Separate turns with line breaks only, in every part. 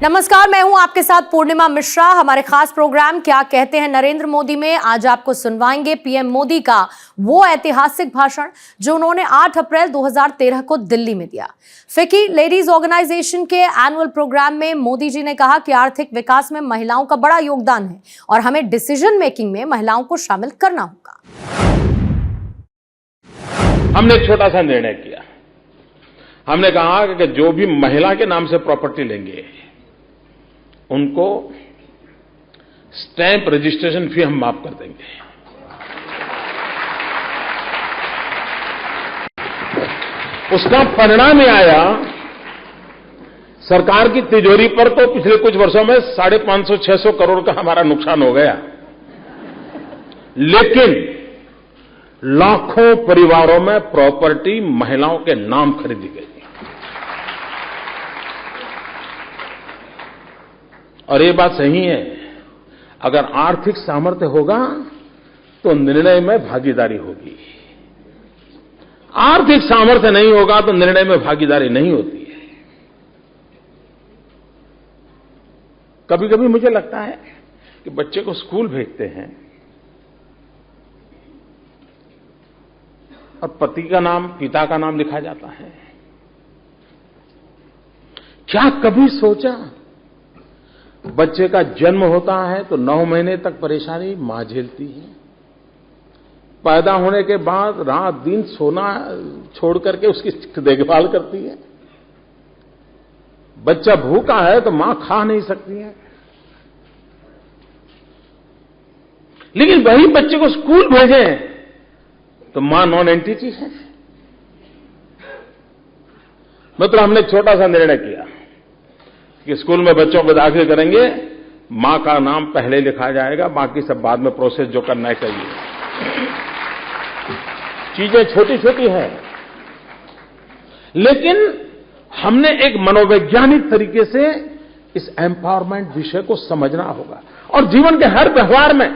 नमस्कार, मैं हूं आपके साथ पूर्णिमा मिश्रा। हमारे खास प्रोग्राम क्या कहते हैं नरेंद्र मोदी में आज आपको सुनवाएंगे पीएम मोदी का वो ऐतिहासिक भाषण जो उन्होंने 8 अप्रैल 2013 को दिल्ली में दिया। फिकी लेडीज ऑर्गेनाइजेशन के एनुअल प्रोग्राम में मोदी जी ने कहा कि आर्थिक विकास में महिलाओं का बड़ा योगदान है और हमें डिसीजन मेकिंग में महिलाओं को शामिल करना होगा।
हमने एक छोटा सा निर्णय किया। हमने कहा कि जो भी महिला के नाम से प्रॉपर्टी लेंगे उनको स्टैंप रजिस्ट्रेशन फी हम माफ कर देंगे। उसका परिणाम यह आया, सरकार की तिजोरी पर तो पिछले कुछ वर्षों में 550-600 करोड़ का हमारा नुकसान हो गया, लेकिन लाखों परिवारों में प्रॉपर्टी महिलाओं के नाम खरीदी गई। और ये बात सही है, अगर आर्थिक सामर्थ्य होगा तो निर्णय में भागीदारी होगी, आर्थिक सामर्थ्य नहीं होगा तो निर्णय में भागीदारी नहीं होती है। कभी कभी मुझे लगता है कि बच्चे को स्कूल भेजते हैं और पति का नाम, पिता का नाम लिखा जाता है। क्या कभी सोचा बच्चे का जन्म होता है तो 9 महीने तक परेशानी मां झेलती है, पैदा होने के बाद रात दिन सोना छोड़ करके उसकी देखभाल करती है, बच्चा भूखा है तो मां खा नहीं सकती है, लेकिन वही बच्चे को स्कूल भेजें तो मां नॉन एंटिटी है। मतलब हमने एक छोटा सा निर्णय किया कि स्कूल में बच्चों को दाखिल करेंगे, मां का नाम पहले लिखा जाएगा, बाकी सब बाद में प्रोसेस जो करना चाहिए। चीजें छोटी छोटी हैं, लेकिन हमने एक मनोवैज्ञानिक तरीके से इस एम्पावरमेंट विषय को समझना होगा और जीवन के हर व्यवहार में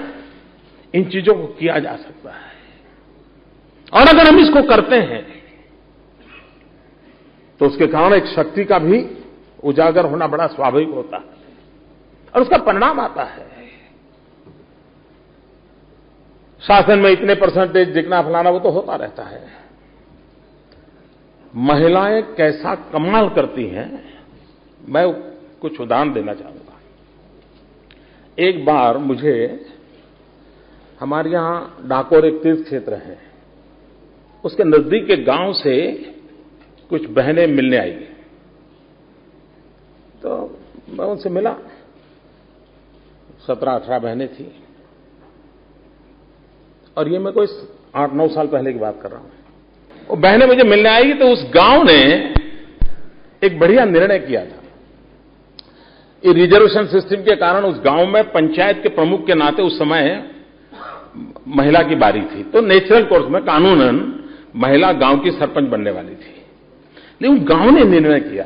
इन चीजों को किया जा सकता है। और अगर हम इसको करते हैं तो उसके कारण एक शक्ति का भी उजागर होना बड़ा स्वाभाविक होता है और उसका परिणाम आता है। शासन में इतने परसेंटेज दिखना फलाना वो तो होता रहता है। महिलाएं कैसा कमाल करती हैं, मैं कुछ उदाहरण देना चाहूंगा। एक बार मुझे हमारे यहां डाकोर एक तीर्थ क्षेत्र है, उसके नजदीक के गांव से कुछ बहनें मिलने आई, तो मैं उनसे मिला। 17-18 बहनें थी और ये मैं कोई 8-9 साल पहले की बात कर रहा हूं। वो बहनें मुझे मिलने आई तो उस गांव ने एक बढ़िया निर्णय किया था। ये रिजर्वेशन सिस्टम के कारण उस गांव में पंचायत के प्रमुख के नाते उस समय महिला की बारी थी, तो नेचुरल कोर्स में कानूनन महिला गांव की सरपंच बनने वाली थी। लेकिन गांव ने निर्णय किया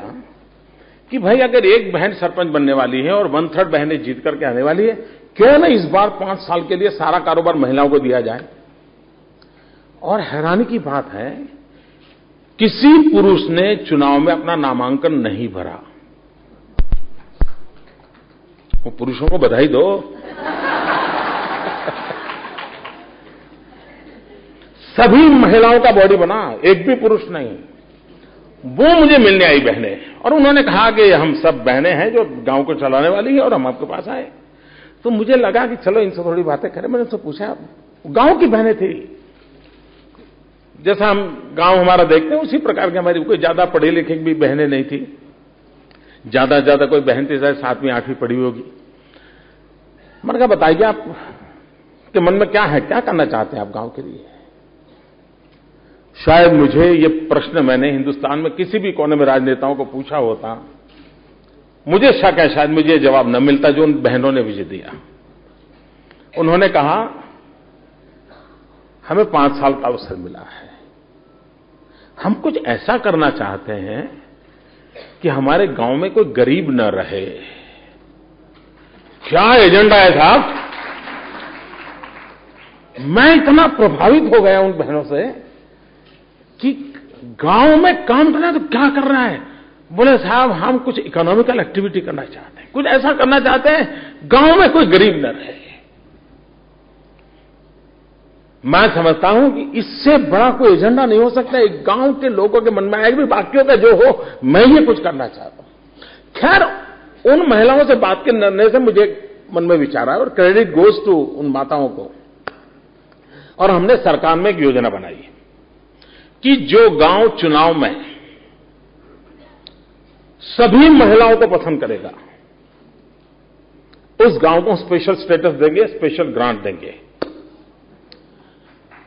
कि भाई अगर एक बहन सरपंच बनने वाली है और 1/3 बहनें जीत करके आने वाली है, क्यों ना इस बार 5 साल के लिए सारा कारोबार महिलाओं को दिया जाए। और हैरानी की बात है, किसी पुरुष ने चुनाव में अपना नामांकन नहीं भरा। वो पुरुषों को बधाई दो। सभी महिलाओं का बॉडी बना, एक भी पुरुष नहीं। वो मुझे मिलने आई बहनें और उन्होंने कहा कि हम सब बहनें हैं जो गांव को चलाने वाली है और हम आपके पास आए। तो मुझे लगा कि चलो इनसे थोड़ी बातें करें। मैंने उनसे पूछा, गांव की बहनें थी, जैसा हम गांव हमारा देखते हैं उसी प्रकार की हमारी, कोई ज्यादा पढ़ी लिखी भी बहनें नहीं थी, ज्यादा कोई बहन थी शायद 7वीं 8वीं पढ़ी होगी। मैंने कहा बताइए आप के मन में क्या है, क्या करना चाहते हैं आप गांव के लिए। शायद मुझे ये प्रश्न मैंने हिंदुस्तान में किसी भी कोने में राजनेताओं को पूछा होता, मुझे शक है शायद मुझे जवाब न मिलता जो उन बहनों ने मुझे दिया। उन्होंने कहा हमें 5 साल का अवसर मिला है, हम कुछ ऐसा करना चाहते हैं कि हमारे गांव में कोई गरीब न रहे। क्या एजेंडा है साहब। मैं इतना प्रभावित हो गया उन बहनों से कि गांव में काम करना है तो क्या कर रहा है, बोले साहब हम कुछ इकोनॉमिकल एक्टिविटी करना चाहते हैं, कुछ ऐसा करना चाहते हैं गांव में कोई गरीब न रहे। मैं समझता हूं कि इससे बड़ा कोई एजेंडा नहीं हो सकता। एक गांव के लोगों के मन में आएगा भी बाकियों का जो हो, मैं ये कुछ करना चाहता हूं। खैर उन महिलाओं से बात करने से मुझे मन में विचार आया और क्रेडिट गोज टू उन माताओं को। और हमने सरकार में एक योजना बनाई कि जो गांव चुनाव में सभी महिलाओं को पसंद करेगा उस गांव को स्पेशल स्टेटस देंगे, स्पेशल ग्रांट देंगे।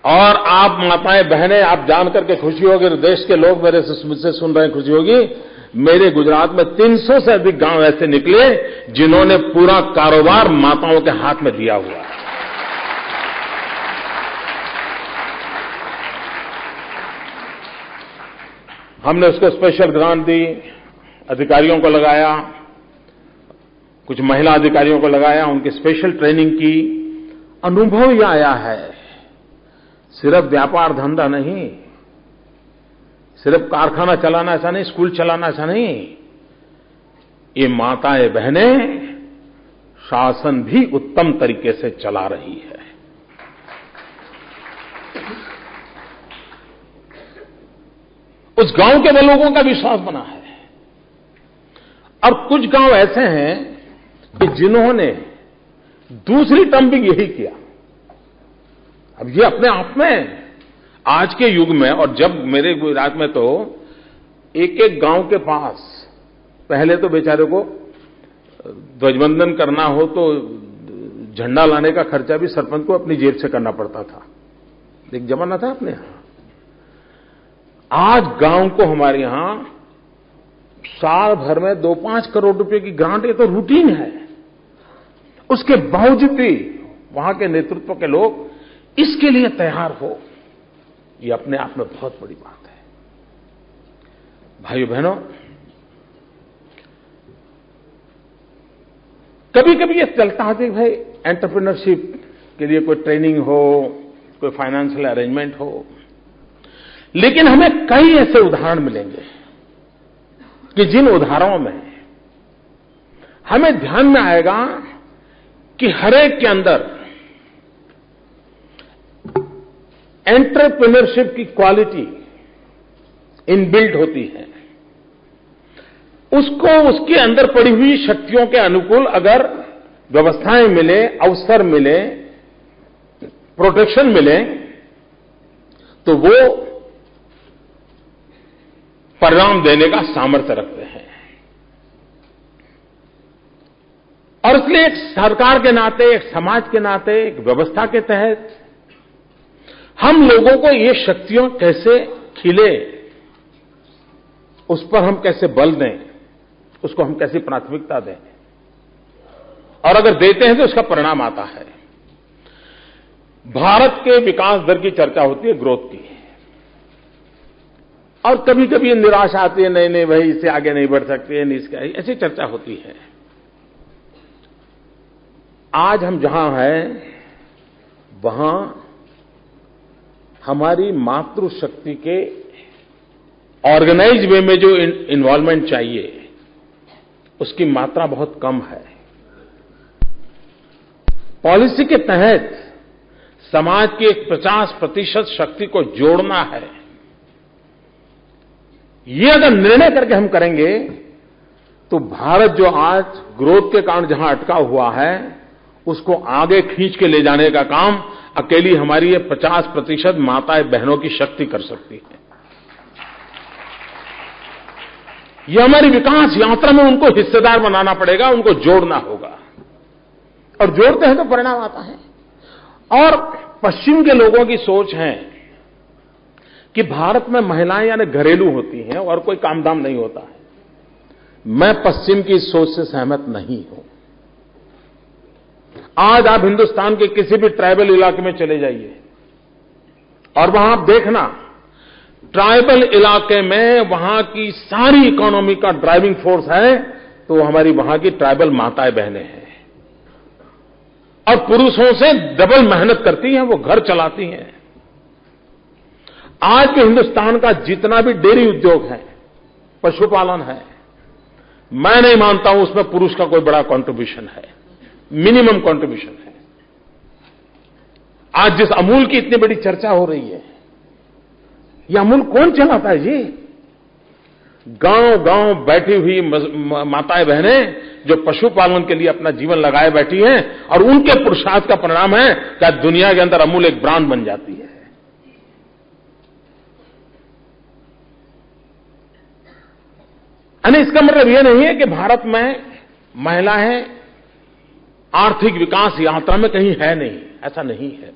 और आप माताएं बहनें आप जान करके खुशी होगी, देश के लोग मेरे से मुझसे सुन रहे हैं, खुशी होगी, मेरे गुजरात में 300 से अधिक गांव ऐसे निकले जिन्होंने पूरा कारोबार माताओं के हाथ में दिया हुआ है। हमने उसको स्पेशल ग्रांट दी, अधिकारियों को लगाया, कुछ महिला अधिकारियों को लगाया, उनकी स्पेशल ट्रेनिंग की। अनुभव यह आया है सिर्फ व्यापार धंधा नहीं, सिर्फ कारखाना चलाना ऐसा नहीं, स्कूल चलाना ऐसा नहीं, ये माताएं बहनें शासन भी उत्तम तरीके से चला रही है। उस गांव के लोगों का विश्वास बना है। और कुछ गांव ऐसे हैं कि जिन्होंने दूसरी टर्म भी यही किया। अब ये अपने आप में आज के युग में, और जब मेरे गुजरात में तो एक एक गांव के पास पहले तो बेचारे को ध्वजवंदन करना हो तो झंडा लाने का खर्चा भी सरपंच को अपनी जेब से करना पड़ता था। एक जमाना था अपने यहां। आज गांव को हमारे यहां साल भर में 2-5 करोड़ रुपए की ग्रांट, ये तो रूटीन है। उसके बावजूद भी वहां के नेतृत्व के लोग इसके लिए तैयार हो, ये अपने आप में बहुत बड़ी बात है। भाइयों बहनों, कभी कभी ये चलता है कि भाई एंटरप्रेन्योरशिप के लिए कोई ट्रेनिंग हो, कोई फाइनेंशियल अरेंजमेंट हो, लेकिन हमें कई ऐसे उदाहरण मिलेंगे कि जिन उदाहरणों में हमें ध्यान में आएगा कि हर एक के अंदर एंटरप्रेन्योरशिप की क्वालिटी इनबिल्ट होती है। उसको उसके अंदर पड़ी हुई शक्तियों के अनुकूल अगर व्यवस्थाएं मिले, अवसर मिले, प्रोटेक्शन मिले, तो वो परिणाम देने का सामर्थ्य रखते हैं। और इसलिए एक सरकार के नाते, एक समाज के नाते, एक व्यवस्था के तहत हम लोगों को ये शक्तियां कैसे खिले, उस पर हम कैसे बल दें, उसको हम कैसे प्राथमिकता दें, और अगर देते हैं तो उसका परिणाम आता है। भारत के विकास दर की चर्चा होती है, ग्रोथ की, और कभी कभी निराशा आती है, नहीं भाई इससे आगे नहीं बढ़ सकते, नहीं इसका, ऐसी चर्चा होती है। आज हम जहां हैं वहां हमारी मातृशक्ति के ऑर्गेनाइज वे में जो इन्वॉल्वमेंट चाहिए उसकी मात्रा बहुत कम है। पॉलिसी के तहत समाज की एक 50% शक्ति को जोड़ना है। ये अगर निर्णय करके हम करेंगे तो भारत जो आज ग्रोथ के कारण जहां अटका हुआ है उसको आगे खींच के ले जाने का काम अकेली हमारी ये 50% माताएं बहनों की शक्ति कर सकती है। ये हमारी विकास यात्रा में उनको हिस्सेदार बनाना पड़ेगा, उनको जोड़ना होगा, और जोड़ते हैं तो परिणाम आता है। और पश्चिम के लोगों की सोच है कि भारत में महिलाएं यानी घरेलू होती हैं और कोई काम धाम नहीं होता है। मैं पश्चिम की सोच से सहमत नहीं हूं। आज आप हिंदुस्तान के किसी भी ट्राइबल इलाके में चले जाइए और वहां आप देखना, ट्राइबल इलाके में वहां की सारी इकोनॉमी का ड्राइविंग फोर्स है तो हमारी वहां की ट्राइबल माताएं बहनें हैं, और पुरुषों से डबल मेहनत करती हैं, वो घर चलाती हैं। आज के हिंदुस्तान का जितना भी डेयरी उद्योग है, पशुपालन है, मैं नहीं मानता हूं उसमें पुरुष का कोई बड़ा कंट्रीब्यूशन है, मिनिमम कंट्रीब्यूशन है। आज जिस अमूल की इतनी बड़ी चर्चा हो रही है, ये अमूल कौन चलाता है जी? गांव-गांव बैठी हुई माताएं बहनें जो पशुपालन के लिए अपना जीवन लगाए बैठी हैं, और उनके पुरुषार्थ का परिणाम है कि आज दुनिया के अंदर अमूल एक ब्रांड बन जाती है। यानी इसका मतलब यह नहीं है कि भारत में महिलाएं आर्थिक विकास यात्रा में कहीं है नहीं, ऐसा नहीं है।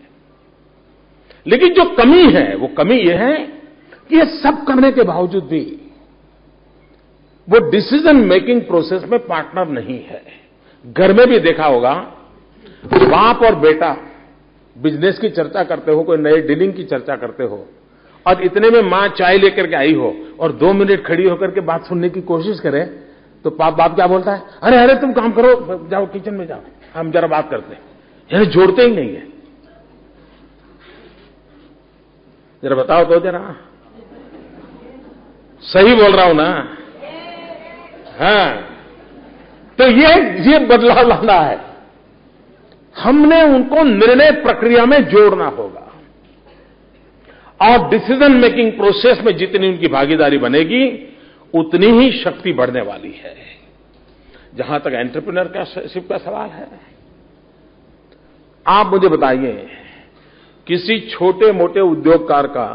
लेकिन जो कमी है वो कमी यह है कि ये सब करने के बावजूद भी वो डिसीजन मेकिंग प्रोसेस में पार्टनर नहीं है। घर में भी देखा होगा, बाप और बेटा बिजनेस की चर्चा करते हो, कोई नए डीलिंग की चर्चा करते हो, और इतने में मां चाय लेकर के आई हो और 2 मिनट खड़ी होकर के बात सुनने की कोशिश करे, तो बाप क्या बोलता है? अरे अरे तुम काम करो, जाओ किचन में जाओ, हम जरा बात करते हैं। यानी जोड़ते ही नहीं है। जरा बताओ तो जरा, सही बोल रहा हूं ना? हाँ, तो ये बदलाव लाना है। हमने उनको निर्णय प्रक्रिया में जोड़ना होगा, और डिसीजन मेकिंग प्रोसेस में जितनी उनकी भागीदारी बनेगी उतनी ही शक्ति बढ़ने वाली है। जहां तक एंटरप्रेन्योरशिप का सवाल है, आप मुझे बताइए, किसी छोटे मोटे उद्योगकार का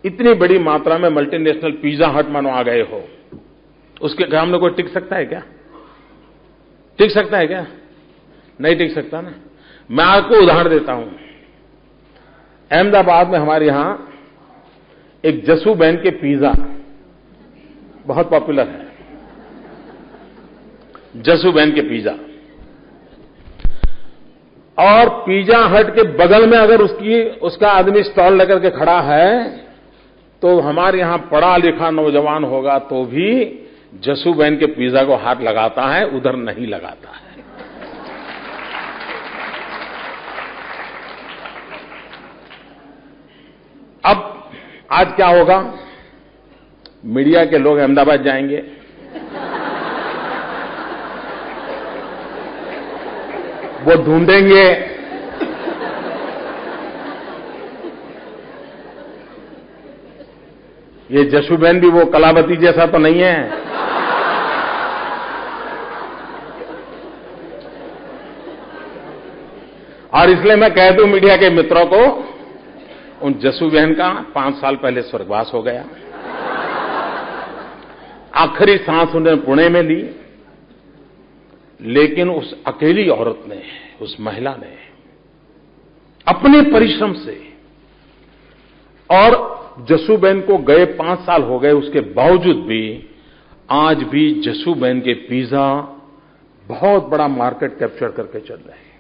इतनी बड़ी मात्रा में मल्टीनेशनल पिज्जा हट मानो आ गए हो, उसके काम में कोई टिक सकता है क्या? टिक सकता है क्या? नहीं टिक सकता ना। मैं आपको उदाहरण देता हूं। अहमदाबाद में हमारे यहां एक जसूबेन के पिज्जा बहुत पॉपुलर है। जसूबेन के पिज्जा, और पिज्जा हट के बगल में अगर उसका आदमी स्टॉल लेकर के खड़ा है, तो हमारे यहां पढ़ा लिखा नौजवान होगा तो भी जसूबेन के पिज्जा को हाथ लगाता है, उधर नहीं लगाता है। अब आज क्या होगा? मीडिया के लोग अहमदाबाद जाएंगे, वो ढूंढेंगे ये जसूबेन भी वो कलावती जैसा तो नहीं है। और इसलिए मैं कह दूं मीडिया के मित्रों को, उन जसूबेन का 5 साल पहले स्वर्गवास हो गया। आखिरी सांस उन्होंने पुणे में ली, लेकिन उस अकेली औरत ने, उस महिला ने अपने परिश्रम से, और जसूबेन को गए 5 साल हो गए, उसके बावजूद भी आज भी जसूबेन के पिज्जा बहुत बड़ा मार्केट कैप्चर करके चल रहे हैं।